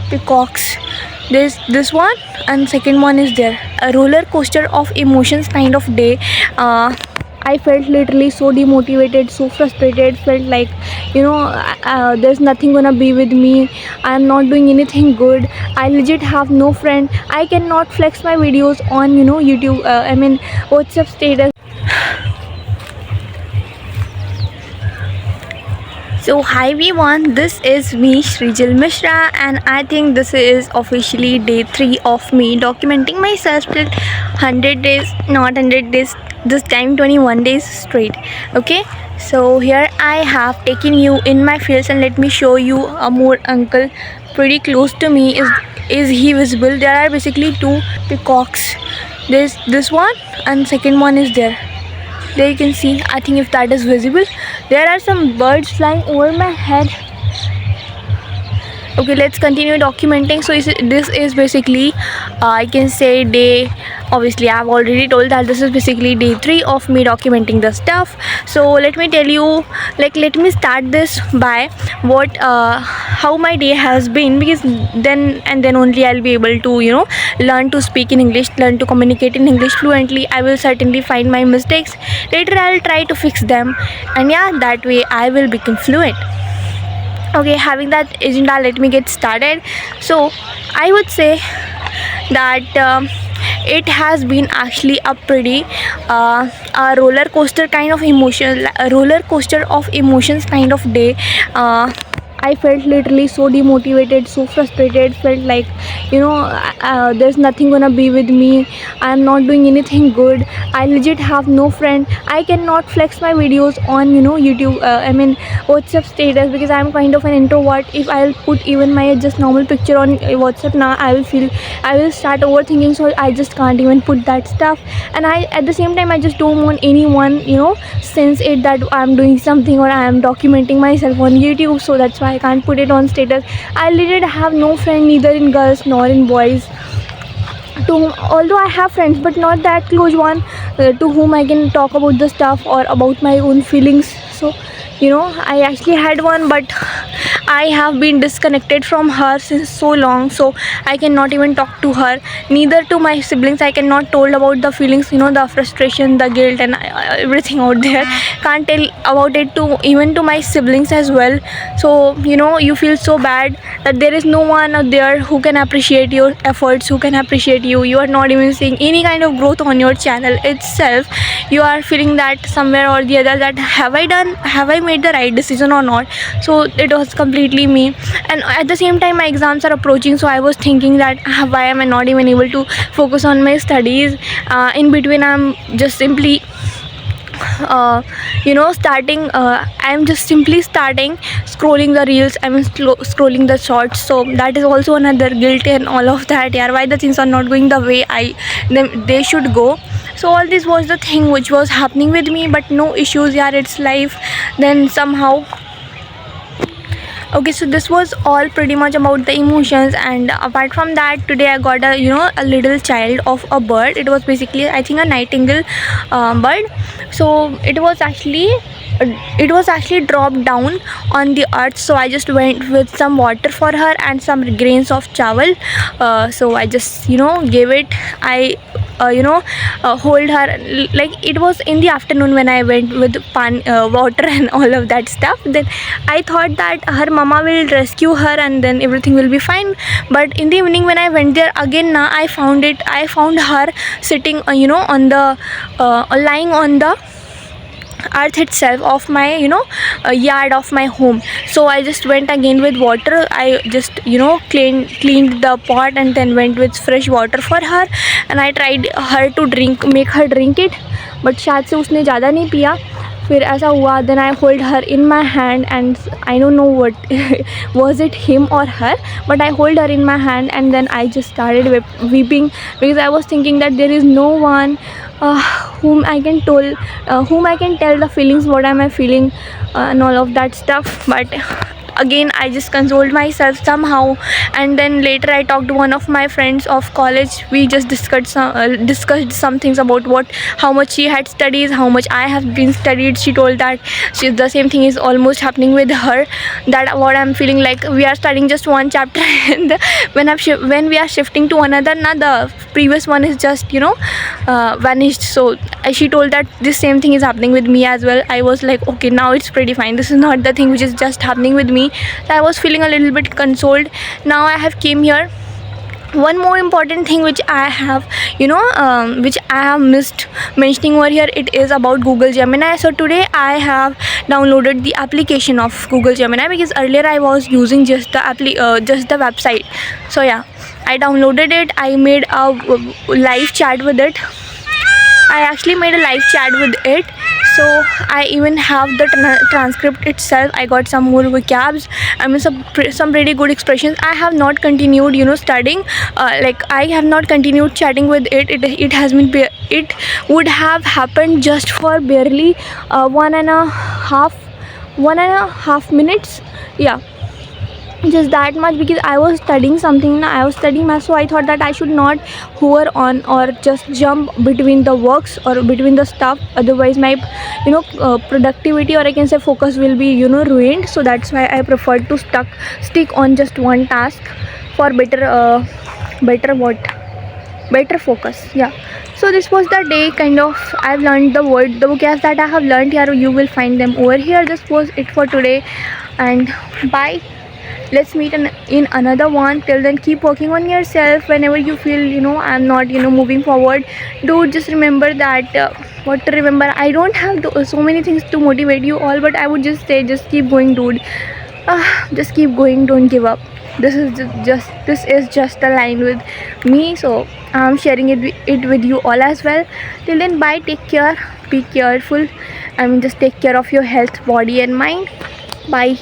peacocks. There's this one, and second one is there. A roller coaster of emotions kind of day. I felt literally so demotivated, so frustrated. Felt like, there's nothing gonna be with me. I'm not doing anything good. I legit have no friend. I cannot flex my videos on YouTube. WhatsApp status. So hi everyone, this is me Srijal Mishra, and I think this is officially day 3 of me documenting myself till 100 days, not 100 days, this time 21 days straight. Okay, so here I have taken you in my fields, and let me show you a more uncle pretty close to me. Is he visible? There are basically 2 peacocks. There's this one, and second one is there. There you can see, I think if that is visible. There are some birds flying over my head. Okay, let's continue documenting. So this is basically I can say day, obviously I've already told that this is basically day 3 of me documenting the stuff. So let me tell you, let me start this by what how my day has been, because then only I'll be able to learn to speak in English, learn to communicate in English fluently. I will certainly find my mistakes later. I'll try to fix them, and yeah, that way I will become fluent. Okay, having that agenda, let me get started. So I would say that it has been actually a pretty a roller coaster kind of emotion, a roller coaster of emotions kind of day. I felt literally so demotivated, so frustrated. Felt like, there's nothing gonna be with me. I'm not doing anything good. I legit have no friend. I cannot flex my videos on YouTube. WhatsApp status, because I'm kind of an introvert. If I'll put even my just normal picture on WhatsApp now, I will start overthinking. So I just can't even put that stuff. And at the same time, I just don't want anyone sense it that I'm doing something or I am documenting myself on YouTube. So that's why I can't put it on status. I legit have no friend, neither in girls nor in boys. Although I have friends, but not that close one to whom I can talk about the stuff or about my own feelings. So I actually had one, but I have been disconnected from her since so long, so I cannot even talk to her, neither to my siblings. I cannot told about the feelings, the frustration, the guilt, and everything out there. Can't tell about it to even to my siblings as well. So you feel so bad that there is no one out there who can appreciate your efforts, who can appreciate you. You are not even seeing any kind of growth on your channel itself. You are feeling that somewhere or the other, that have I made the right decision or not. So it was completely me. And at the same time, my exams are approaching, so I was thinking that why am I not even able to focus on my studies. In between, I'm just simply starting I'm just simply starting scrolling the reels. Scrolling the shorts. So that is also another guilt and all of that. Yeah, why the things are not going the way they should go. So all this was the thing which was happening with me, but no issues. Yeah, it's life. Then somehow, okay, so this was all pretty much about the emotions. And apart from that, today I got a little child of a bird. It was basically, I think, a nightingale bird. So it was actually dropped down on the earth. So I just went with some water for her and some grains of chawal. So I just gave it. I hold her. Like, it was in the afternoon when I went with water and all of that stuff. Then I thought that her mama will rescue her and then everything will be fine. But in the evening when I went there again, I found her sitting on the lying on the earth itself of my yard of my home. So I just went again with water. I just cleaned the pot and then went with fresh water for her, and I tried make her drink it, but शायद से उसने ज़्यादा नहीं पिया. फिर ऐसा हुआ. Then I hold her in my hand, and I don't know what was it, him or her, but I hold her in my hand, and then I just started weeping, because I was thinking that there is no one whom I can tell the feelings, what am I feeling, and all of that stuff. But again I just consoled myself somehow. And then later I talked to one of my friends of college. We just discussed some things about how much she had studied, how much I have been studied. She told that the same thing is almost happening with her, that what I'm feeling like we are studying just one chapter and when we are shifting to another, now the previous one is just vanished. So she told that this same thing is happening with me as well. I was like, okay, now it's pretty fine, this is not the thing which is just happening with me. So I was feeling a little bit consoled. Now I have came here. One more important thing which I have which I have missed mentioning over here, it is about Google Gemini. So today I have downloaded the application of Google Gemini, because earlier I was using just the website. So yeah, I downloaded it. I made a live chat with it. I actually made a live chat with it. So I even have the transcript itself. I got some more vocabs. I mean some pretty good expressions. I have not continued studying. Like I have not continued chatting with it. It has been it would have happened just for barely 1.5 minutes. Yeah, just that much, because I was studying something. I was studying math, so I thought that I should not hover on or just jump between the works or between the stuff. Otherwise my productivity, or I can say focus, will be ruined. So that's why I prefer to stick on just one task for better focus. Yeah, so this was the day. Kind of I've learned the vocabs that I have learned here. You will find them over here. This was it for today, and bye. Let's meet in another one. Till then, keep working on yourself. Whenever you feel I'm not moving forward, dude, just remember that what to remember. I don't have so many things to motivate you all, but I would just say, just keep going, dude. Just keep going, don't give up. This is just a line with me, so I'm sharing it with you all as well. Till then, bye, take care, be careful. I mean, just take care of your health, body and mind. Bye.